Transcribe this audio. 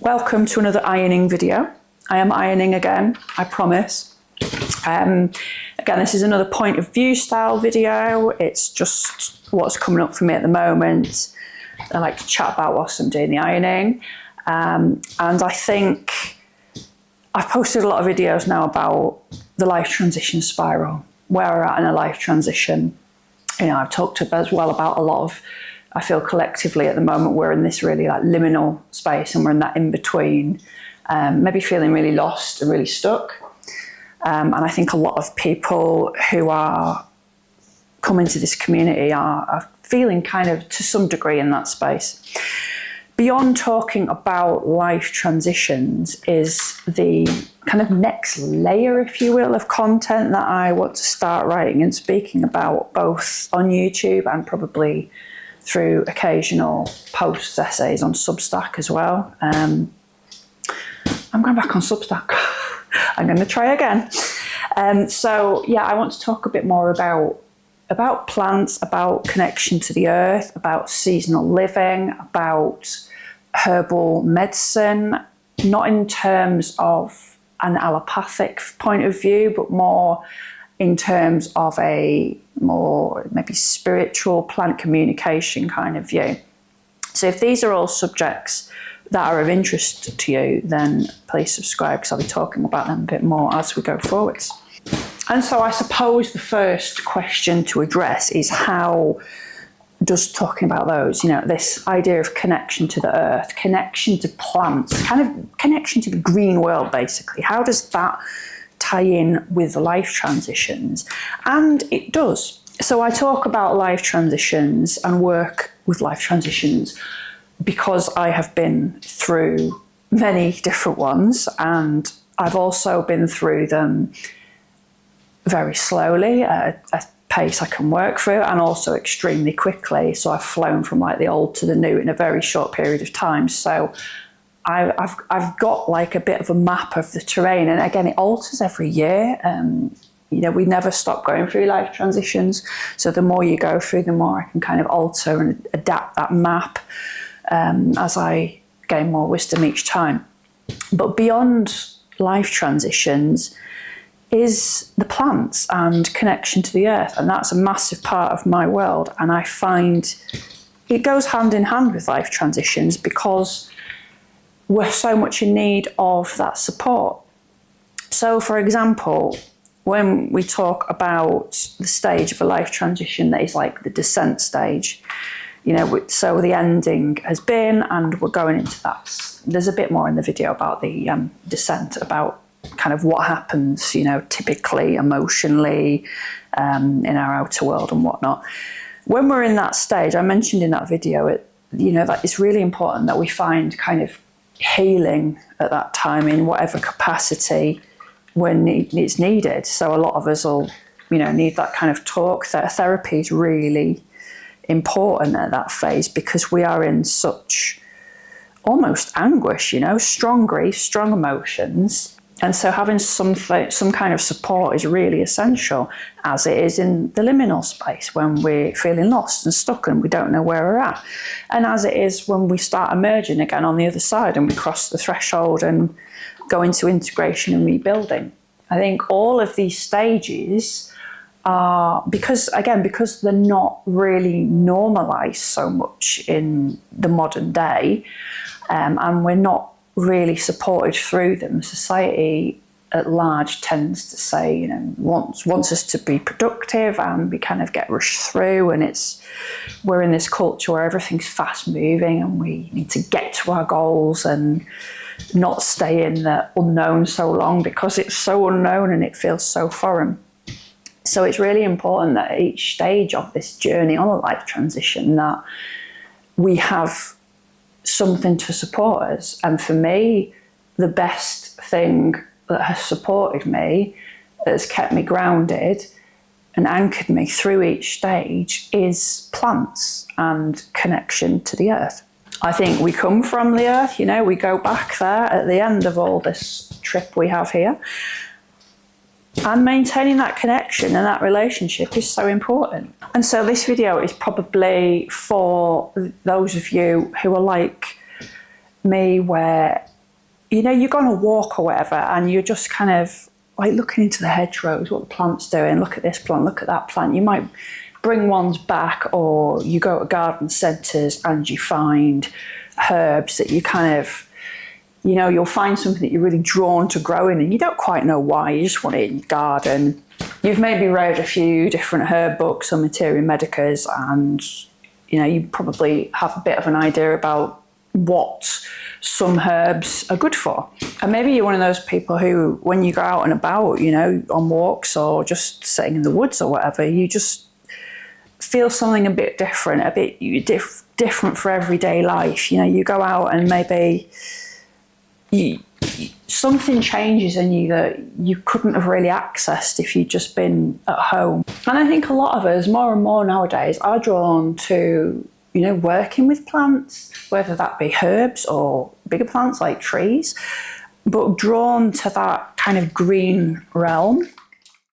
Welcome to another ironing video. I am ironing again, I promise. Again, this is another point of view style video. It's just what's coming up for me at the moment. I like to chat about whilst I'm doing the ironing. And I think I've posted a lot of videos now about the life transition spiral, where we're at in a life transition. You know, I've talked as well about a lot of, I feel collectively at the moment we're in this really like liminal space, and we're in that in between, maybe feeling really lost and really stuck. And I think a lot of people who are coming to this community are feeling kind of to some degree in that space. Beyond talking about life transitions is the kind of next layer, if you will, of content that I want to start writing and speaking about, both on YouTube and probably through occasional posts, essays on Substack as well. I'm going back on Substack. I'm going to try again. So yeah, I want to talk a bit more about plants, about connection to the earth, about seasonal living, about herbal medicine, not in terms of an allopathic point of view, but more in terms of a more maybe spiritual plant communication kind of view. So if these are all subjects that are of interest to you, then please subscribe, because I'll be talking about them a bit more as we go forwards. And so I suppose the first question to address is, how does talking about those, you know, this idea of connection to the earth, connection to plants, kind of connection to the green world basically, how does that tie in with life transitions? And it does. So I talk about life transitions and work with life transitions because I have been through many different ones, and I've also been through them very slowly at a pace I can work through, and also extremely quickly. So I've flown from like the old to the new in a very short period of time. So I've got like a bit of a map of the terrain, and again, it alters every year. You know, we never stop going through life transitions. So the more you go through, the more I can kind of alter and adapt that map as I gain more wisdom each time. But beyond life transitions is the plants and connection to the earth, and that's a massive part of my world. And I find it goes hand in hand with life transitions because we're so much in need of that support. So for example, when we talk about the stage of a life transition that is like the descent stage, you know, so the ending has been, and we're going into that. There's a bit more in the video about the descent, about kind of what happens, you know, typically emotionally in our outer world and whatnot. When we're in that stage, I mentioned in that video, you know, that it's really important that we find kind of healing at that time in whatever capacity when it's needed. So a lot of us will, you know, need that kind of talk. Therapy is really important at that phase because we are in such almost anguish, you know, strong grief, strong emotions. And so having some kind of support is really essential, as it is in the liminal space when we're feeling lost and stuck and we don't know where we're at. And as it is when we start emerging again on the other side and we cross the threshold and go into integration and rebuilding. I think all of these stages are, because they're not really normalized so much in the modern day, and we're not really supported through them. Society at large tends to say, you know, wants us to be productive, and we kind of get rushed through, and we're in this culture where everything's fast moving and we need to get to our goals and not stay in the unknown so long because it's so unknown and it feels so foreign. So it's really important that at each stage of this journey on a life transition that we have something to support us. And for me, the best thing that has supported me, that has kept me grounded and anchored me through each stage, is plants and connection to the earth. I think we come from the earth, you know, we go back there at the end of all this trip we have here. And maintaining that connection and that relationship is so important. And so this video is probably for those of you who are like me where, you know, you go on a walk or whatever and you're just kind of like looking into the hedgerows, what the plant's doing, look at this plant, look at that plant. You might bring ones back, or you go to garden centres and you find herbs that you kind of, you know, you'll find something that you're really drawn to growing and you don't quite know why, you just want it in your garden. You've maybe read a few different herb books on materia medicas, and, you know, you probably have a bit of an idea about what some herbs are good for. And maybe you're one of those people who, when you go out and about, you know, on walks or just sitting in the woods or whatever, you just feel something a bit different, a bit different for everyday life. You know, you go out and maybe something changes in you that you couldn't have really accessed if you'd just been at home. And I think a lot of us, more and more nowadays, are drawn to, you know, working with plants, whether that be herbs or bigger plants like trees, but drawn to that kind of green realm.